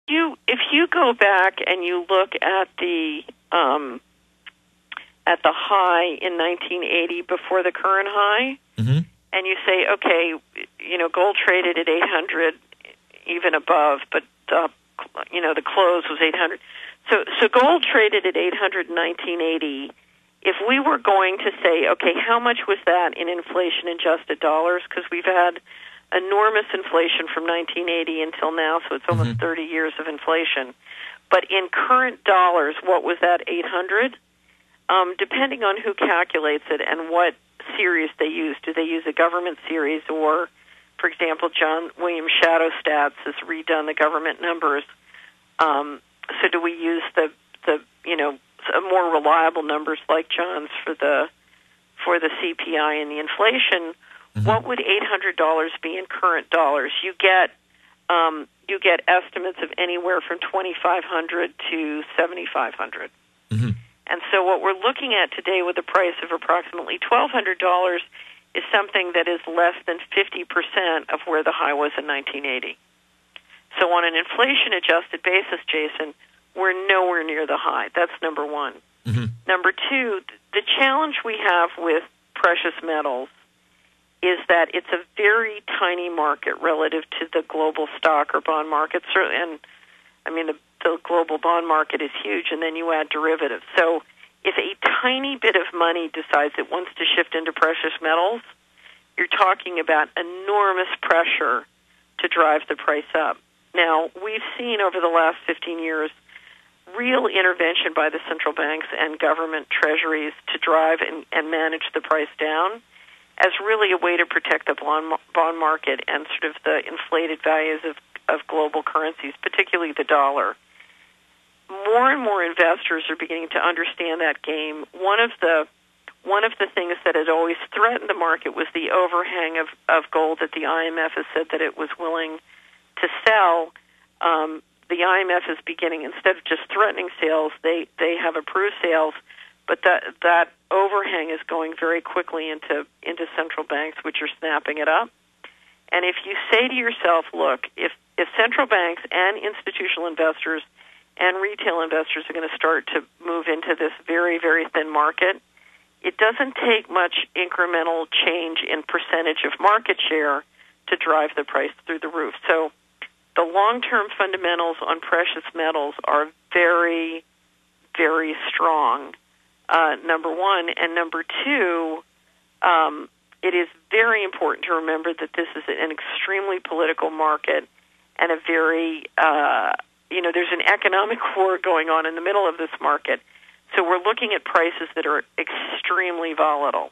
if you go back and you look at the high in 1980 before the current high, and you say, okay, gold traded at 800, even above, but the close was 800. So gold traded at 800 in 1980. If we were going to say, okay, how much was that in inflation-adjusted dollars? Because we've had enormous inflation from 1980 until now, so it's almost 30 years of inflation. But in current dollars, what was that 800? Depending on who calculates it and what series they use. Do they use a government series or, for example, John William Shadow Stats has redone the government numbers. So do we use the more reliable numbers like John's for the CPI and the inflation? What would $800 be in current dollars? You get estimates of anywhere from $2,500 to $7,500. And so what we're looking at today with a price of approximately $1,200 is something that is less than 50% of where the high was in 1980. So on an inflation-adjusted basis, Jason, we're nowhere near the high. That's number one. Number two, the challenge we have with precious metals is that it's a very tiny market relative to the global stock or bond market. And I mean, the global bond market is huge, and then you add derivatives. So if a tiny bit of money decides it wants to shift into precious metals, you're talking about enormous pressure to drive the price up. Now, we've seen over the last 15 years real intervention by the central banks and government treasuries to drive and manage the price down as really a way to protect the bond market and sort of the inflated values of global currencies, particularly the dollar. More and more investors are beginning to understand that game. One of the things that had always threatened the market was the overhang of gold that the IMF has said that it was willing to sell. The IMF is beginning, instead of just threatening sales, they have approved sales, but that overhang is going very quickly into central banks, which are snapping it up. And if you say to yourself, look, if central banks and institutional investors and retail investors are going to start to move into this very, very thin market, it doesn't take much incremental change in percentage of market share to drive the price through the roof. So the long-term fundamentals on precious metals are very, very strong, number one. And number two, it is very important to remember that this is an extremely political market and a very, there's an economic war going on in the middle of this market. So we're looking at prices that are extremely volatile.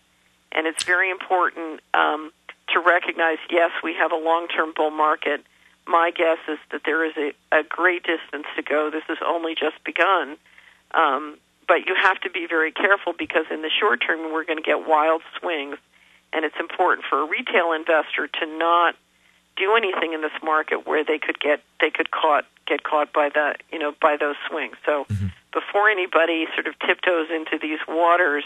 And it's very important to recognize, yes, we have a long-term bull market. My guess is that there is a great distance to go. This has only just begun. But you have to be very careful because in the short term we're going to get wild swings. And it's important for a retail investor to not do anything in this market where they could get caught by by those swings. So before anybody sort of tiptoes into these waters,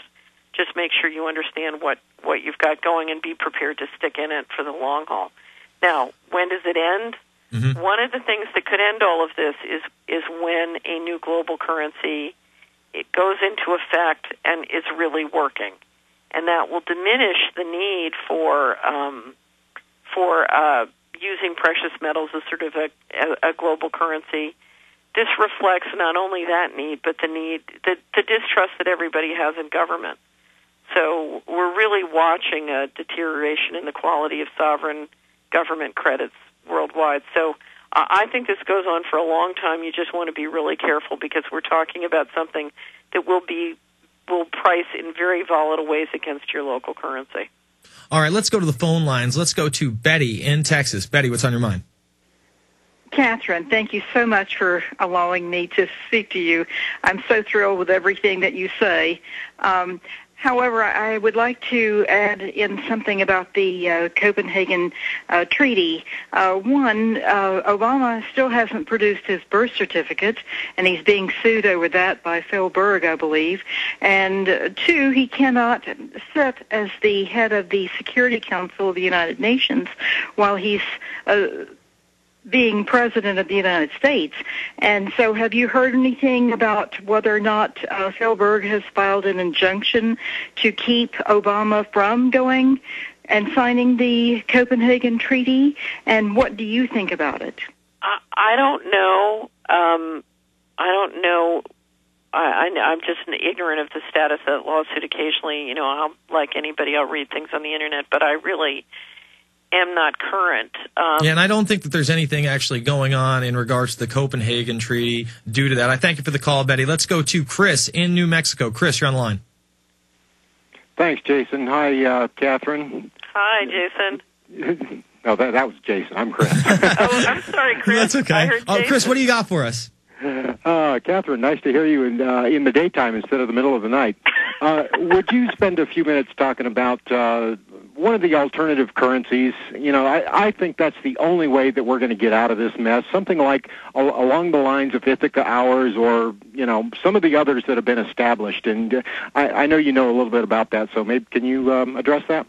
just make sure you understand what you've got going and be prepared to stick in it for the long haul. Now, when does it end? One of the things that could end all of this is when a new global currency it goes into effect and is really working, and that will diminish the need for using precious metals as sort of a global currency. This reflects not only that need, but the distrust that everybody has in government. So we're really watching a deterioration in the quality of sovereign government credits worldwide. So I think this goes on for a long time. You just want to be really careful because we're talking about something that will price in very volatile ways against your local currency. All right, let's go to the phone lines. Let's go to Betty in Texas. Betty, what's on your mind? Catherine, thank you so much for allowing me to speak to you. I'm so thrilled with everything that you say. However, I would like to add in something about the Copenhagen Treaty. Obama still hasn't produced his birth certificate, and he's being sued over that by Phil Berg, I believe. And two, he cannot sit as the head of the Security Council of the United Nations while he's being president of the United States. And so have you heard anything about whether or not Philberg has filed an injunction to keep Obama from going and signing the Copenhagen Treaty? And what do you think about it? I don't know. I'm just ignorant of the status of that lawsuit. Occasionally, like anybody, I'll read things on the Internet, but I really am not current. And I don't think that there's anything actually going on in regards to the Copenhagen Treaty due to that. I thank you for the call, Betty. Let's go to Chris in New Mexico. Chris, you're on the line. Thanks, Jason. Hi, Catherine. Hi, Jason. No, that was Jason. I'm Chris. Oh, I'm sorry, Chris. That's okay. I heard Jason. Chris, what do you got for us? Catherine, nice to hear you in the daytime instead of the middle of the night. Would you spend a few minutes talking about one of the alternative currencies? I think that's the only way that we're going to get out of this mess. Something like along the lines of Ithaca Hours or, some of the others that have been established. And I know you know a little bit about that, so maybe can you address that?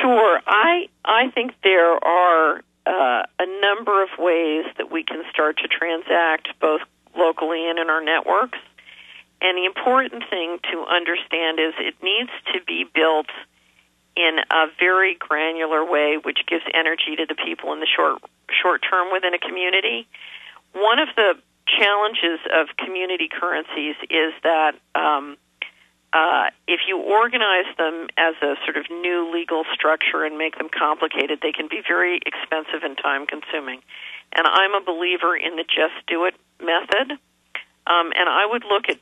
Sure. I think there are a number of ways that we can start to transact both locally and in our networks. And the important thing to understand is it needs to be built in a very granular way, which gives energy to the people in the short term within a community. One of the challenges of community currencies is that if you organize them as a sort of new legal structure and make them complicated, they can be very expensive and time-consuming. And I'm a believer in the just do it method. And I would look at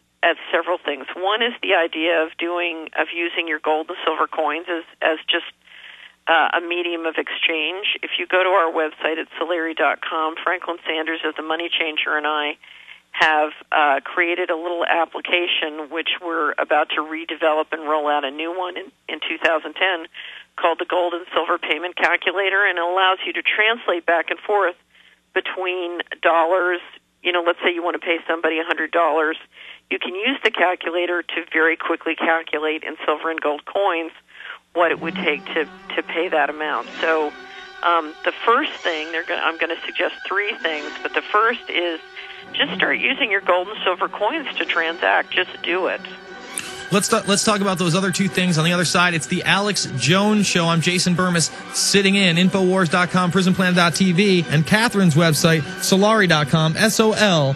several things. One is the idea of using your gold and silver coins as just a medium of exchange. If you go to our website at Solari.com, Franklin Sanders of the Money Changer and I have created a little application which we're about to redevelop and roll out a new one in 2010 called the Gold and Silver Payment Calculator, and it allows you to translate back and forth between dollars. Let's say you want to pay somebody $100. You can use the calculator to very quickly calculate in silver and gold coins what it would take to pay that amount. So the first thing, I'm going to suggest three things, but the first is just start using your gold and silver coins to transact. Just do it. Let's talk about those other two things on the other side. It's the Alex Jones Show. I'm Jason Bermas, sitting in Infowars.com, PrisonPlan.tv, and Catherine's website, Solari.com, Solari.com.